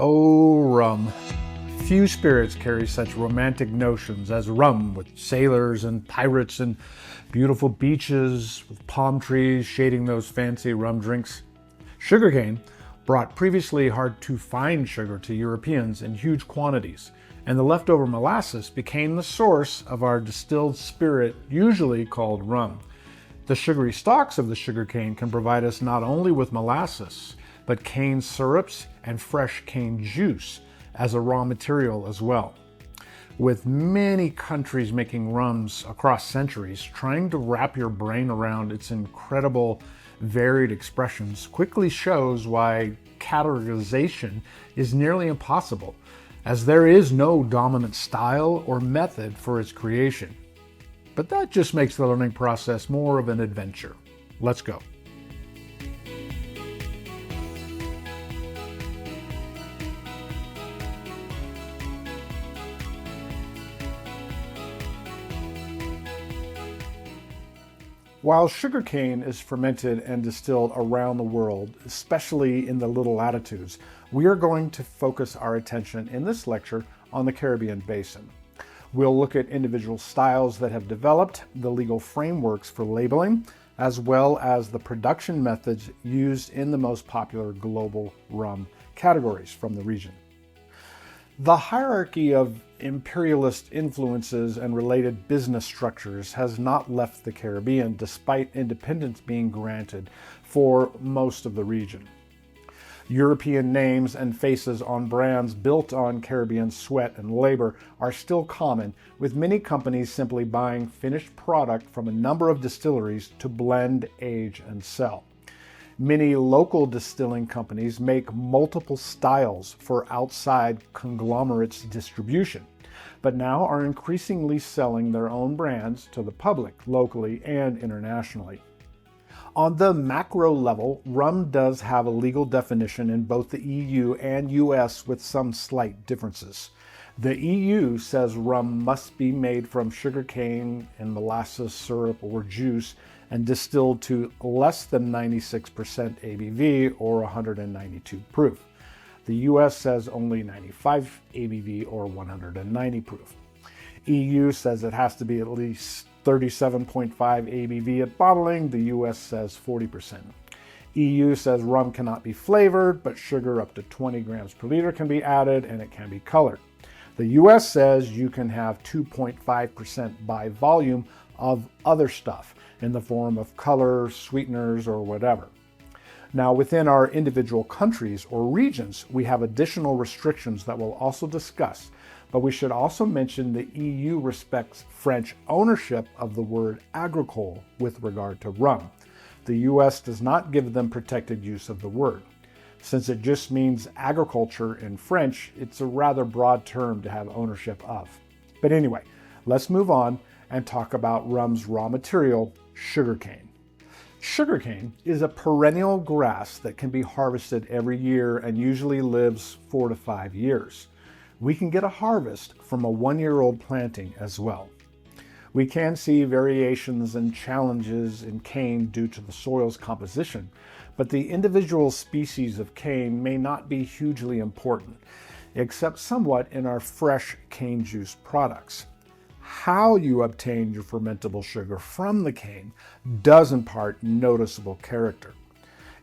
Oh, rum. Few spirits carry such romantic notions as rum, with sailors and pirates and beautiful beaches with palm trees shading those fancy rum drinks. Sugarcane brought previously hard-to-find sugar to Europeans in huge quantities, and the leftover molasses became the source of our distilled spirit, usually called rum. The sugary stalks of the sugarcane can provide us not only with molasses, but cane syrups and fresh cane juice as a raw material as well. With many countries making rums across centuries, trying to wrap your brain around its incredible varied expressions quickly shows why categorization is nearly impossible, as there is no dominant style or method for its creation. But that just makes the learning process more of an adventure. Let's go. While sugarcane is fermented and distilled around the world, especially in the little latitudes, we are going to focus our attention in this lecture on the Caribbean basin. We'll look at individual styles that have developed, the legal frameworks for labeling, as well as the production methods used in the most popular global rum categories from the region. The hierarchy of imperialist influences and related business structures has not left the Caribbean despite independence being granted for most of the region. European names and faces on brands built on Caribbean sweat and labor are still common, with many companies simply buying finished product from a number of distilleries to blend, age, and sell. Many local distilling companies make multiple styles for outside conglomerates distribution, but now are increasingly selling their own brands to the public, locally and internationally. On the macro level, rum does have a legal definition in both the EU and US with some slight differences. The EU says rum must be made from sugarcane and molasses syrup or juice and distilled to less than 96% ABV or 192 proof. The US says only 95 ABV or 190 proof. EU says it has to be at least 37.5 ABV at bottling. The US says 40%. EU says rum cannot be flavored, but sugar up to 20 grams per liter can be added and it can be colored. The US says you can have 2.5% by volume of other stuff in the form of color, sweeteners, or whatever. Now, within our individual countries or regions, we have additional restrictions that we'll also discuss, but we should also mention the EU respects French ownership of the word agricole with regard to rum. The US does not give them protected use of the word. Since it just means agriculture in French, it's a rather broad term to have ownership of. But anyway, let's move on and talk about rum's raw material, sugarcane. Sugarcane is a perennial grass that can be harvested every year and usually lives 4 to 5 years. We can get a harvest from a 1-year-old planting as well. We can see variations and challenges in cane due to the soil's composition, but the individual species of cane may not be hugely important, except somewhat in our fresh cane juice products. How you obtain your fermentable sugar from the cane does impart noticeable character.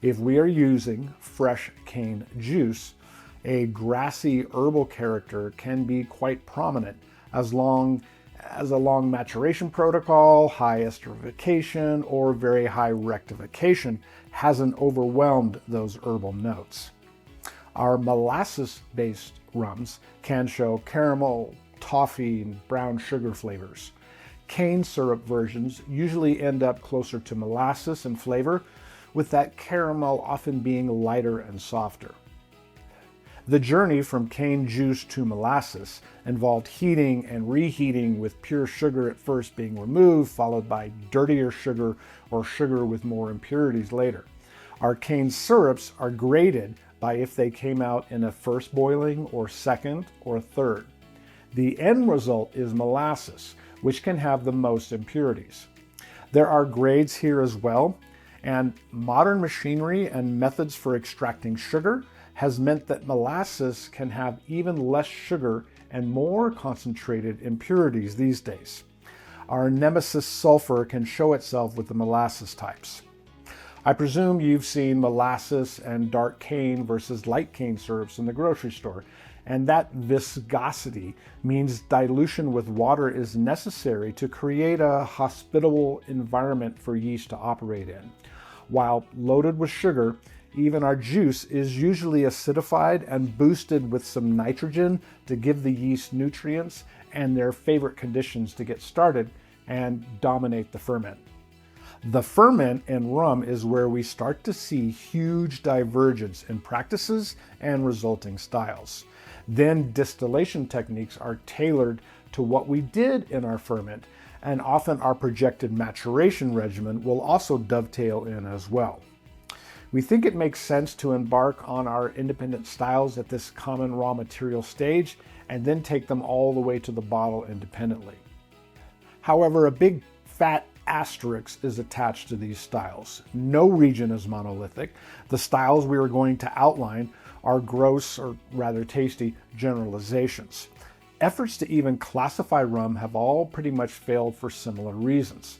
If we are using fresh cane juice, a grassy herbal character can be quite prominent as long as a long maturation protocol, high esterification, or very high rectification hasn't overwhelmed those herbal notes. Our molasses-based rums can show caramel, toffee, and brown sugar flavors. Cane syrup versions usually end up closer to molasses in flavor, with that caramel often being lighter and softer. The journey from cane juice to molasses involved heating and reheating, with pure sugar at first being removed, followed by dirtier sugar or sugar with more impurities later. Our cane syrups are graded by if they came out in a first boiling or second or third. The end result is molasses, which can have the most impurities. There are grades here as well, and modern machinery and methods for extracting sugar has meant that molasses can have even less sugar and more concentrated impurities these days. Our nemesis sulfur can show itself with the molasses types. I presume you've seen molasses and dark cane versus light cane syrups in the grocery store, and that viscosity means dilution with water is necessary to create a hospitable environment for yeast to operate in. While loaded with sugar, even our juice is usually acidified and boosted with some nitrogen to give the yeast nutrients and their favorite conditions to get started and dominate the ferment. The ferment in rum is where we start to see huge divergence in practices and resulting styles. Then distillation techniques are tailored to what we did in our ferment, and often our projected maturation regimen will also dovetail in as well. We think it makes sense to embark on our independent styles at this common raw material stage and then take them all the way to the bottle independently. However, a big fat asterisk is attached to these styles. No region is monolithic. The styles we are going to outline are gross, or rather tasty, generalizations. Efforts to even classify rum have all pretty much failed for similar reasons.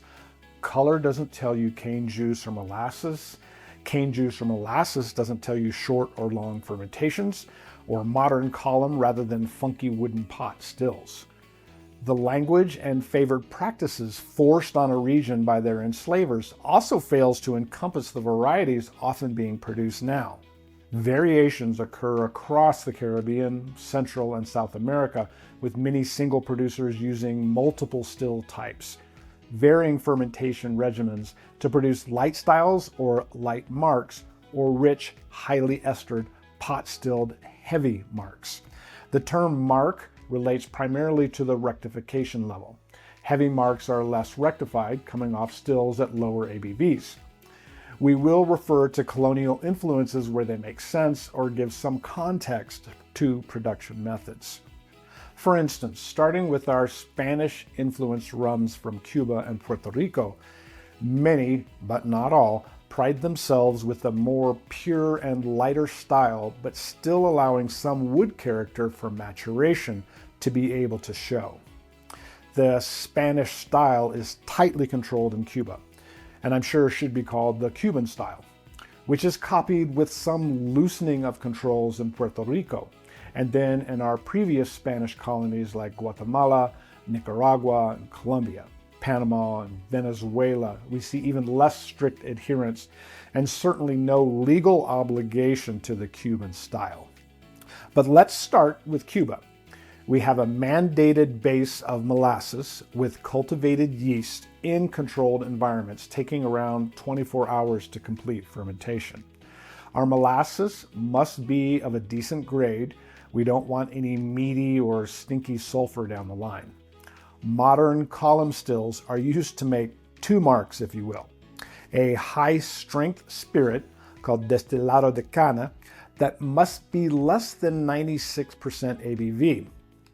Color doesn't tell you cane juice or molasses. Cane juice or molasses doesn't tell you short or long fermentations, or modern column rather than funky wooden pot stills. The language and favored practices forced on a region by their enslavers also fails to encompass the varieties often being produced now. Variations occur across the Caribbean, Central and South America, with many single producers using multiple still types, varying fermentation regimens to produce light styles or light marks, or rich, highly estered, pot-stilled, heavy marks. The term mark relates primarily to the rectification level. Heavy marks are less rectified, coming off stills at lower ABVs. We will refer to colonial influences where they make sense or give some context to production methods. For instance, starting with our Spanish-influenced rums from Cuba and Puerto Rico, many, but not all, pride themselves with a more pure and lighter style, but still allowing some wood character for maturation to be able to show. The Spanish style is tightly controlled in Cuba, and I'm sure should be called the Cuban style, which is copied with some loosening of controls in Puerto Rico, and then in our previous Spanish colonies like Guatemala, Nicaragua, and Colombia. Panama and Venezuela, we see even less strict adherence and certainly no legal obligation to the Cuban style. But let's start with Cuba. We have a mandated base of molasses with cultivated yeast in controlled environments, taking around 24 hours to complete fermentation. Our molasses must be of a decent grade. We don't want any meaty or stinky sulfur down the line. Modern column stills are used to make two marks, if you will. A high-strength spirit called destilado de cana that must be less than 96% ABV,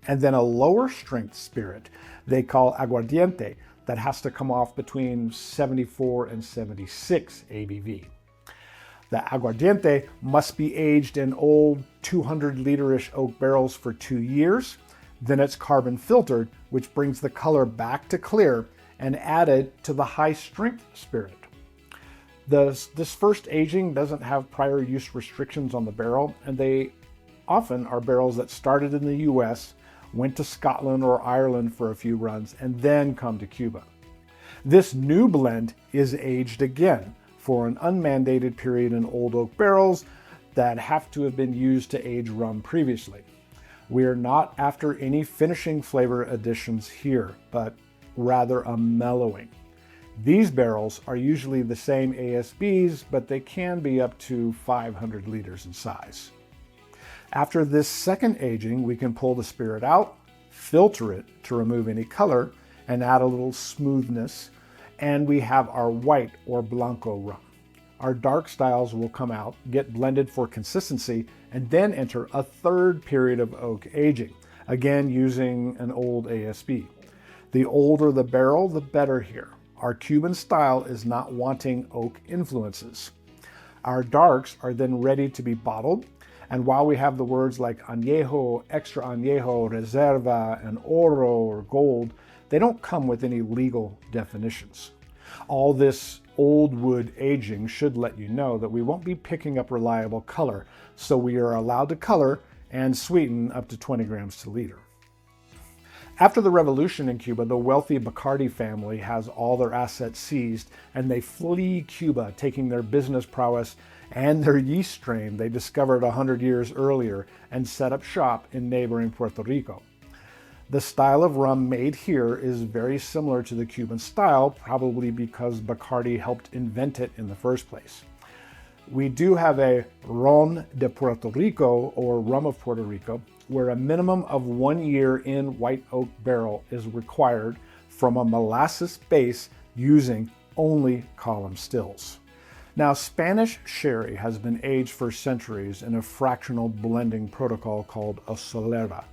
and then a lower-strength spirit they call aguardiente that has to come off between 74 and 76 ABV. The aguardiente must be aged in old 200-liter-ish oak barrels for 2 years. Then it's carbon filtered, which brings the color back to clear, and added to the high-strength spirit. This first aging doesn't have prior use restrictions on the barrel, and they often are barrels that started in the US, went to Scotland or Ireland for a few runs, and then come to Cuba. This new blend is aged again for an unmandated period in old oak barrels that have to have been used to age rum previously. We are not after any finishing flavor additions here, but rather a mellowing. These barrels are usually the same ASBs, but they can be up to 500 liters in size. After this second aging, we can pull the spirit out, filter it to remove any color, and add a little smoothness, and we have our white or blanco rum. Our dark styles will come out, get blended for consistency, and then enter a third period of oak aging, again using an old ASB. The older the barrel, the better here. Our Cuban style is not wanting oak influences. Our darks are then ready to be bottled, And while we have the words like añejo, extra añejo, reserva, and oro or gold, they don't come with any legal definitions. All this old wood aging should let you know that we won't be picking up reliable color, so we are allowed to color and sweeten up to 20 grams per liter. After the revolution in Cuba, the wealthy Bacardi family has all their assets seized and they flee Cuba, taking their business prowess and their yeast strain they discovered 100 years earlier and set up shop in neighboring Puerto Rico. The style of rum made here is very similar to the Cuban style, probably because Bacardi helped invent it in the first place. We do have a ron de Puerto Rico, or rum of Puerto Rico, where a minimum of 1 year in white oak barrel is required from a molasses base using only column stills. Now, Spanish sherry has been aged for centuries in a fractional blending protocol called a Solera,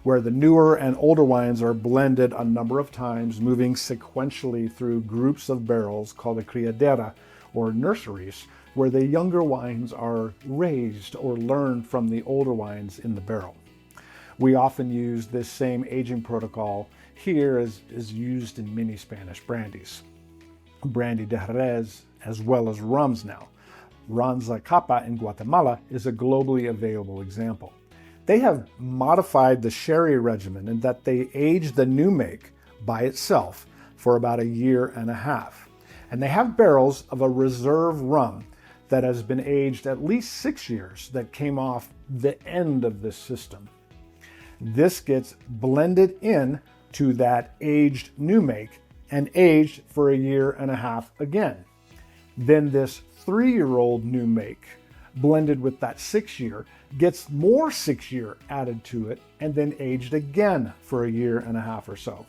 where the newer and older wines are blended a number of times, moving sequentially through groups of barrels called a criadera, or nurseries, where the younger wines are raised or learned from the older wines in the barrel. We often use this same aging protocol here as is used in many Spanish brandies. Brandy de Jerez, as well as rums now. Ranza Capa in Guatemala is a globally available example. They have modified the sherry regimen in that they age the new make by itself for about 1.5 years. And they have barrels of a reserve rum that has been aged at least 6 years that came off the end of this system. This gets blended in to that aged new make and aged for 1.5 years again. Then this 3-year-old new make, blended with that 6-year, gets more 6-year added to it and then aged again for 1.5 years or so.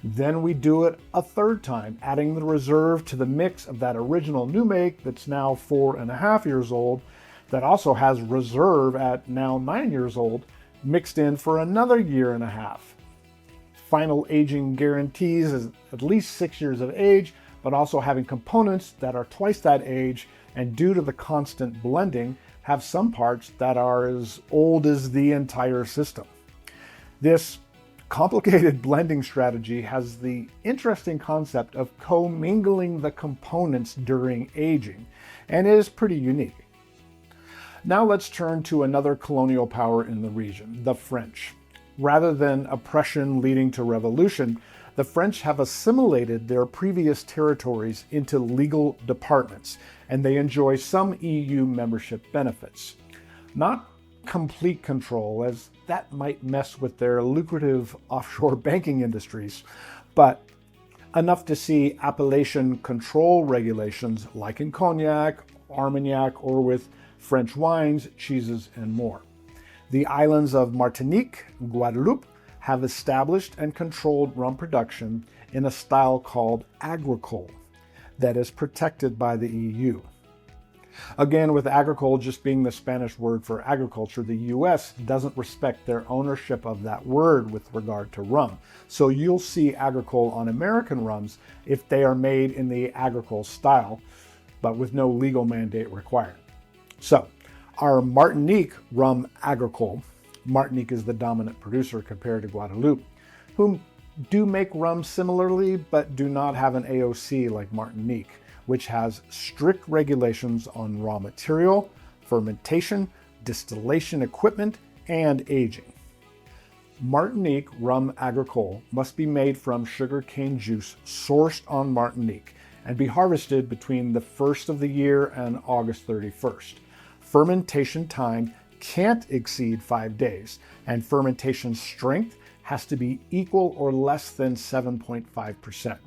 Then we do it a third time, adding the reserve to the mix of that original new make that's now 4.5 years old, that also has reserve at now 9 years old, mixed in for another 1.5 years. Final aging guarantees is at least 6 years of age, but also having components that are twice that age, and due to the constant blending, have some parts that are as old as the entire system. This complicated blending strategy has the interesting concept of commingling the components during aging, and is pretty unique. Now let's turn to another colonial power in the region, the French. Rather than oppression leading to revolution, the French have assimilated their previous territories into legal departments, and they enjoy some EU membership benefits. Not complete control, as that might mess with their lucrative offshore banking industries, but enough to see appellation control regulations like in cognac, Armagnac, or with French wines, cheeses, and more. The islands of Martinique and Guadeloupe have established and controlled rum production in a style called agricole that is protected by the EU. Again, with agricole just being the Spanish word for agriculture, the US doesn't respect their ownership of that word with regard to rum. So you'll see agricole on American rums if they are made in the agricole style, but with no legal mandate required. So, our Martinique rum agricole, Martinique is the dominant producer compared to Guadeloupe, whom do make rum similarly, but do not have an AOC like Martinique, which has strict regulations on raw material, fermentation, distillation equipment, and aging. Martinique rum agricole must be made from sugarcane juice sourced on Martinique and be harvested between the 1st of the year and August 31st. Fermentation time can't exceed 5 days, and fermentation strength has to be equal or less than 7.5%.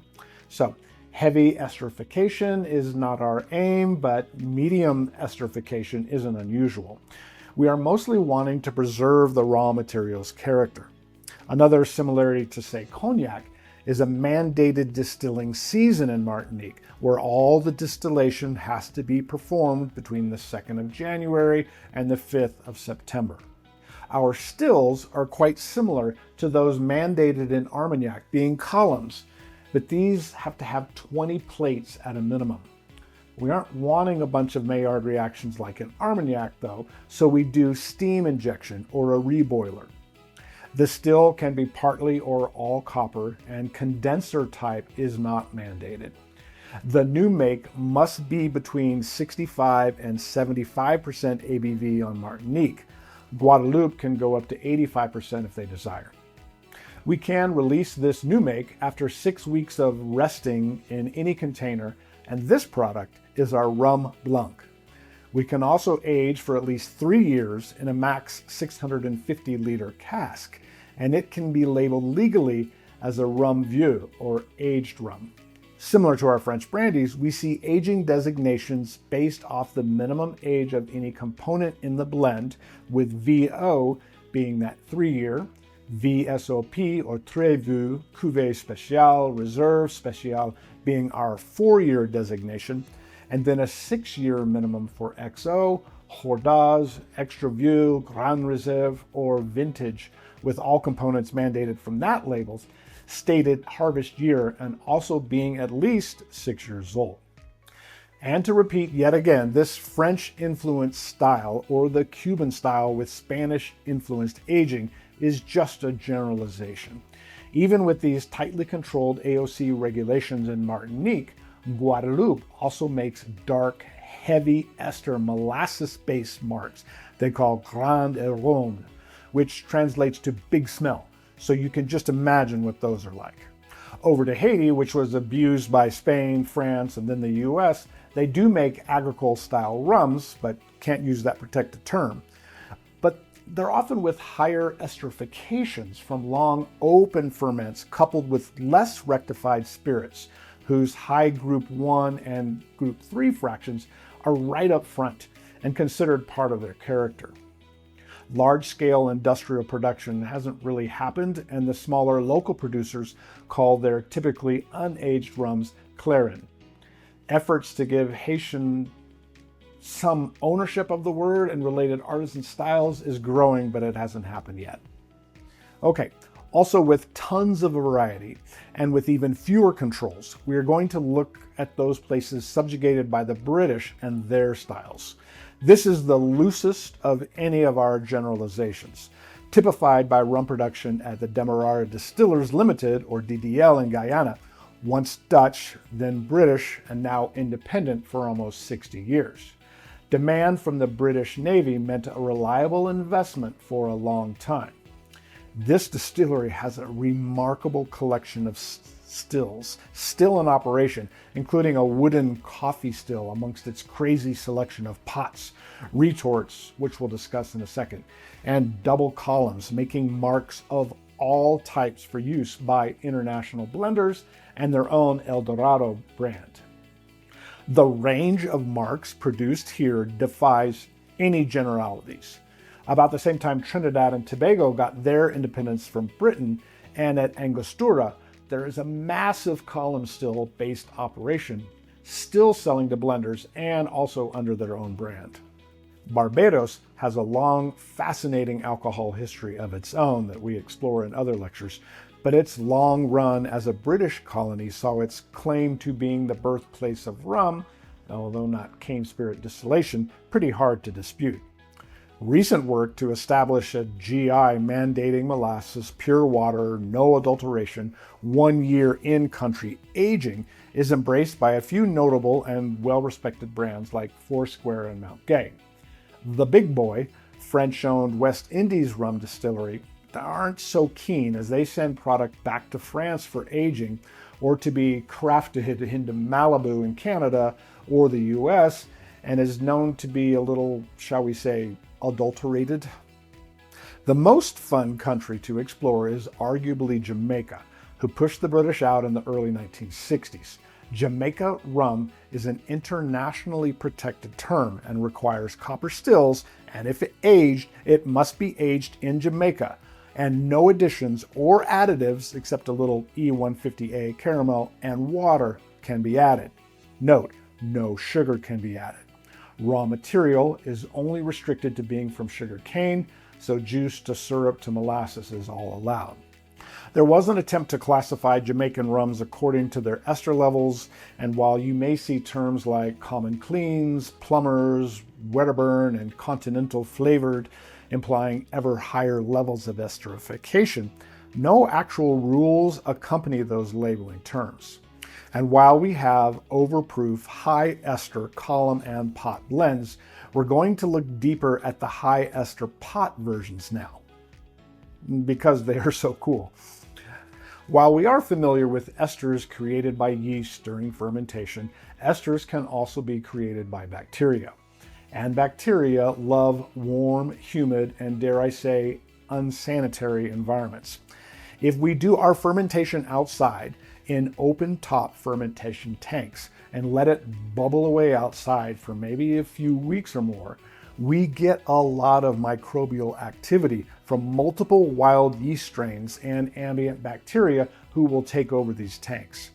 So, heavy esterification is not our aim, but medium esterification isn't unusual. We are mostly wanting to preserve the raw material's character. Another similarity to, say, cognac is a mandated distilling season in Martinique, where all the distillation has to be performed between the 2nd of January and the 5th of September. Our stills are quite similar to those mandated in Armagnac, being columns, but these have to have 20 plates at a minimum. We aren't wanting a bunch of Maillard reactions like in Armagnac though, so we do steam injection or a reboiler. The still can be partly or all copper, and condenser type is not mandated. The new make must be between 65 and 75% ABV on Martinique. Guadeloupe can go up to 85% if they desire. We can release this new make after 6 weeks of resting in any container, and this product is our Rum Blanc. We can also age for at least 3 years in a max 650 liter cask, and it can be labeled legally as a Rum Vieux or aged rum. Similar to our French brandies, we see aging designations based off the minimum age of any component in the blend, with VO being that 3-year, VSOP or Très Vieux, Cuvée Spéciale, Reserve Spéciale being our 4-year designation, and then a 6-year minimum for XO, Hors Extra Vieux, Grand Reserve, or Vintage, with all components mandated from that label's stated harvest year and also being at least 6 years old. And to repeat yet again, this French-influenced style, or the Cuban style with Spanish-influenced aging, is just a generalization. Even with these tightly controlled AOC regulations in Martinique, Guadeloupe also makes dark, heavy ester molasses-based marcs they call Grand et Ronde, which translates to big smell. So you can just imagine what those are like. Over to Haiti, which was abused by Spain, France, and then the US, they do make agricole style rums, but can't use that protected term. But they're often with higher esterifications from long open ferments coupled with less rectified spirits, whose high group 1 and group 3 fractions are right up front and considered part of their character. Large-scale industrial production hasn't really happened, and the smaller local producers call their typically unaged rums clairin. Efforts to give Haitian some ownership of the word and related artisan styles is growing, but it hasn't happened yet. Okay, also with tons of variety and with even fewer controls, we are going to look at those places subjugated by the British and their styles. This is the loosest of any of our generalizations, typified by rum production at the Demerara Distillers Limited, or DDL, in Guyana, once Dutch, then British, and now independent for almost 60 years. Demand from the British Navy meant a reliable investment for a long time. This distillery has a remarkable collection of stills still in operation, including a wooden coffee still amongst its crazy selection of pots, retorts, which we'll discuss in a second, and double columns, making marcs of all types for use by international blenders and their own El Dorado brand. The range of marcs produced here defies any generalities. About the same time Trinidad and Tobago got their independence from Britain, and at Angostura, there is a massive column still based operation, still selling to blenders and also under their own brand. Barbados has a long, fascinating alcohol history of its own that we explore in other lectures, but its long run as a British colony saw its claim to being the birthplace of rum, although not cane spirit distillation, pretty hard to dispute. Recent work to establish a GI mandating molasses, pure water, no adulteration, 1 year in-country aging is embraced by a few notable and well-respected brands like Foursquare and Mount Gay. The big boy, French-owned West Indies rum distillery, aren't so keen, as they send product back to France for aging or to be crafted into Malibu in Canada or the US, and is known to be a little, shall we say, adulterated. The most fun country to explore is arguably Jamaica, who pushed the British out in the early 1960s. Jamaica rum is an internationally protected term and requires copper stills, and if it aged, it must be aged in Jamaica, and no additions or additives except a little E150A caramel and water can be added. Note, no sugar can be added. Raw material is only restricted to being from sugar cane, so juice to syrup to molasses is all allowed. There was an attempt to classify Jamaican rums according to their ester levels, and while you may see terms like common cleans, plumbers, Wedderburn, and continental flavored implying ever higher levels of esterification, no actual rules accompany those labeling terms. And while we have overproof high ester column and pot blends, we're going to look deeper at the high ester pot versions now, because they are so cool. While we are familiar with esters created by yeast during fermentation, esters can also be created by bacteria. And bacteria love warm, humid, and dare I say, unsanitary environments. If we do our fermentation outside in open top fermentation tanks and let it bubble away outside for maybe a few weeks or more, we get a lot of microbial activity from multiple wild yeast strains and ambient bacteria who will take over these tanks.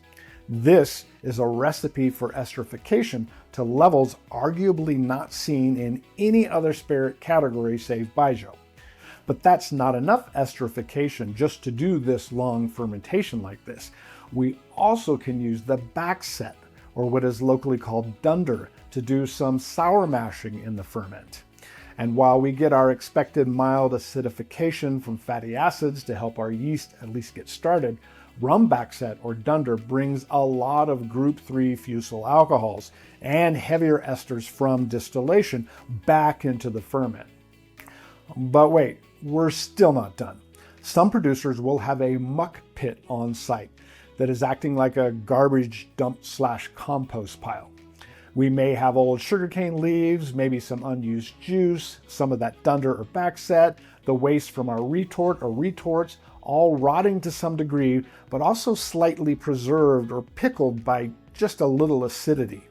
This is a recipe for esterification to levels arguably not seen in any other spirit category save Baijiu. But that's not enough esterification just to do this long fermentation like this. We also can use the back set, or what is locally called dunder, to do some sour mashing in the ferment. And while we get our expected mild acidification from fatty acids to help our yeast at least get started, rum backset or dunder brings a lot of group 3 fusel alcohols and heavier esters from distillation back into the ferment. But wait, we're still not done. Some producers will have a muck pit on site that is acting like a garbage dump / compost pile. We may have old sugarcane leaves, maybe some unused juice, some of that dunder or backset, the waste from our retort or retorts, all rotting to some degree, but also slightly preserved or pickled by just a little acidity.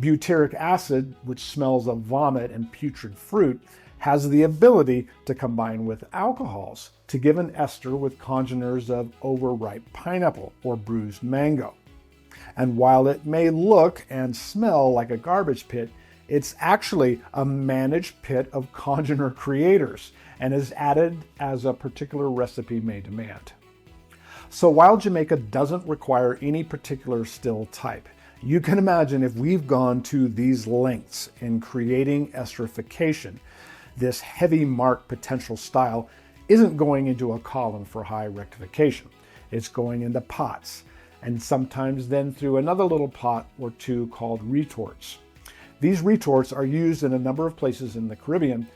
Butyric acid, which smells of vomit and putrid fruit, has the ability to combine with alcohols to give an ester with congeners of overripe pineapple or bruised mango. And while it may look and smell like a garbage pit, it's actually a managed pit of congener creators and is added as a particular recipe may demand. So while Jamaica doesn't require any particular still type, you can imagine if we've gone to these lengths in creating esterification, this heavy mark potential style isn't going into a column for high rectification. It's going into pots, and sometimes then through another little pot or two called retorts. These retorts are used in a number of places in the Caribbean.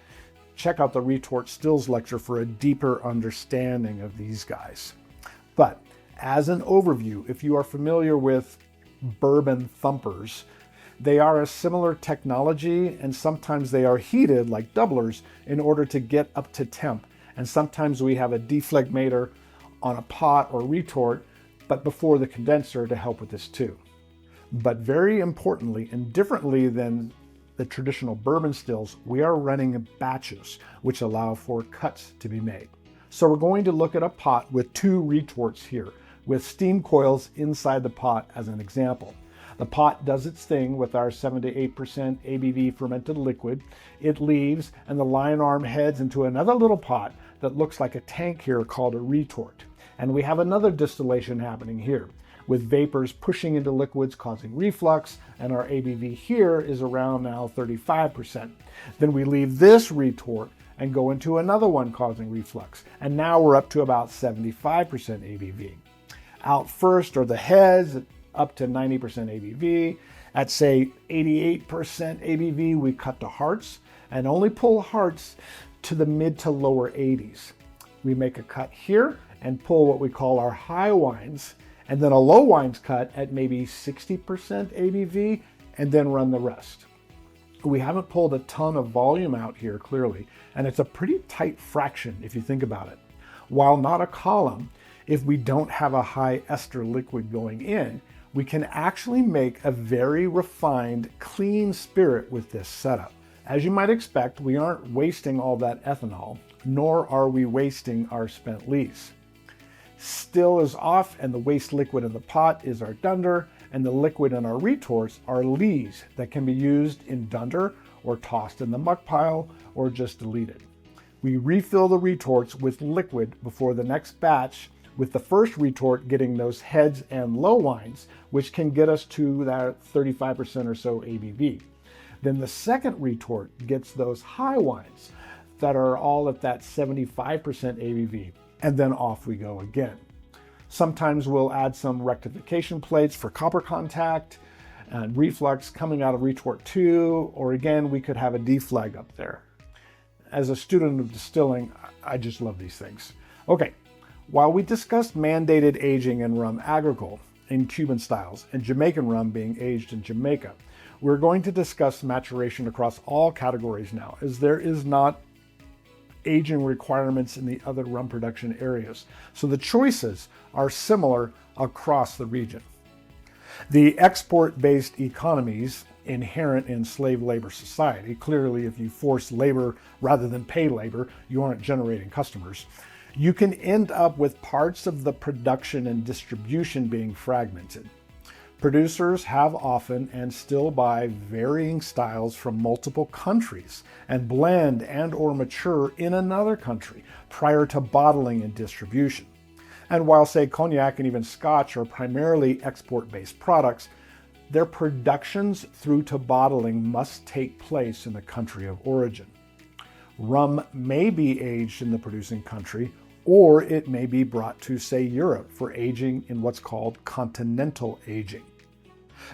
Check out the retort stills lecture for a deeper understanding of these guys. But as an overview, if you are familiar with bourbon thumpers, they are a similar technology, and sometimes they are heated like doublers in order to get up to temp. And sometimes we have a deflegmator on a pot or retort, but before the condenser to help with this too. But very importantly, and differently than the traditional bourbon stills, we are running batches, which allow for cuts to be made. So we're going to look at a pot with 2 retorts here, with steam coils inside the pot as an example. The pot does its thing with our 7 to 8% ABV fermented liquid. It leaves, and the lion arm heads into another little pot that looks like a tank here called a retort. And we have another distillation happening here, with vapors pushing into liquids causing reflux, and our ABV here is around now 35%. Then we leave this retort and go into another one causing reflux, and now we're up to about 75% ABV. Out first are the heads, up to 90% ABV. At say 88% ABV, we cut to hearts and only pull hearts to the mid to lower 80s. We make a cut here and pull what we call our high wines, and then a low wines cut at maybe 60% ABV, and then run the rest. We haven't pulled a ton of volume out here clearly, and it's a pretty tight fraction if you think about it. While not a column, if we don't have a high ester liquid going in, we can actually make a very refined, clean spirit with this setup. As you might expect, we aren't wasting all that ethanol, nor are we wasting our spent lees. Still is off, and the waste liquid in the pot is our dunder, and the liquid in our retorts are lees that can be used in dunder or tossed in the muck pile or just deleted. We refill the retorts with liquid before the next batch, with the first retort getting those heads and low wines, which can get us to that 35% or so ABV. Then the second retort gets those high wines that are all at that 75% ABV, and then off we go again. Sometimes we'll add some rectification plates for copper contact and reflux coming out of retort 2, or again, we could have a deflag up there. As a student of distilling, I just love these things. Okay, while we discussed mandated aging in rum agricole in Cuban styles and Jamaican rum being aged in Jamaica, we're going to discuss maturation across all categories now, as there is not aging requirements in the other rum production areas. So the choices are similar across the region. The export-based economies inherent in slave labor society, clearly if you force labor rather than pay labor, you aren't generating customers. You can end up with parts of the production and distribution being fragmented. Producers have often and still buy varying styles from multiple countries and blend and or mature in another country prior to bottling and distribution. And while, say, cognac and even scotch are primarily export-based products, their productions through to bottling must take place in the country of origin. Rum may be aged in the producing country, or it may be brought to, say, Europe for aging in what's called continental aging.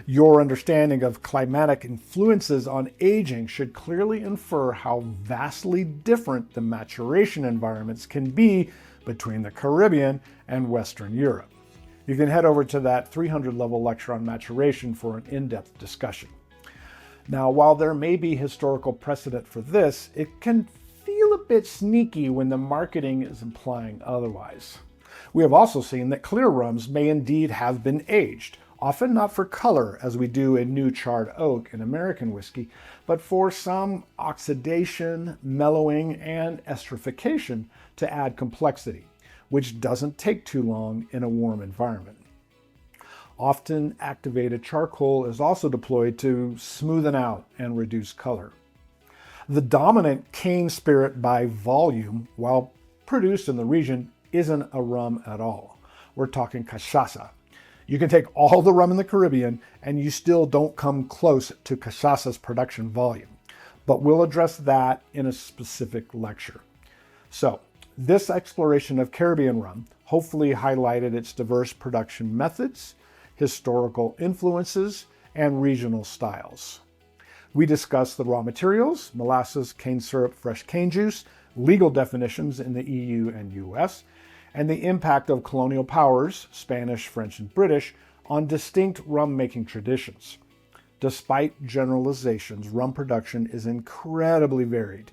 Your understanding of climatic influences on aging should clearly infer how vastly different the maturation environments can be between the Caribbean and Western Europe. You can head over to that 300 level lecture on maturation for an in-depth discussion. Now, while there may be historical precedent for this, it can feel a bit sneaky when the marketing is implying otherwise. We have also seen that clear rums may indeed have been aged, often not for color as we do in new charred oak in American whiskey, but for some oxidation, mellowing, and esterification to add complexity, which doesn't take too long in a warm environment. Often activated charcoal is also deployed to smoothen out and reduce color. The dominant cane spirit by volume, while produced in the region, isn't a rum at all. We're talking cachaça. You can take all the rum in the Caribbean and you still don't come close to cachaça's production volume, but we'll address that in a specific lecture. So, this exploration of Caribbean rum hopefully highlighted its diverse production methods, historical influences, and regional styles. We discussed the raw materials, molasses, cane syrup, fresh cane juice, legal definitions in the EU and US, and the impact of colonial powers, Spanish, French, and British, on distinct rum-making traditions. Despite generalizations, rum production is incredibly varied,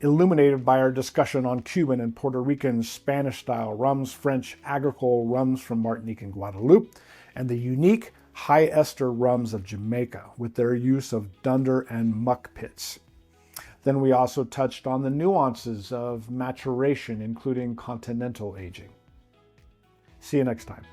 illuminated by our discussion on Cuban and Puerto Rican Spanish-style rums, French agricole rums from Martinique and Guadeloupe, and the unique high-ester rums of Jamaica with their use of dunder and muck pits. Then we also touched on the nuances of maturation, including continental aging. See you next time.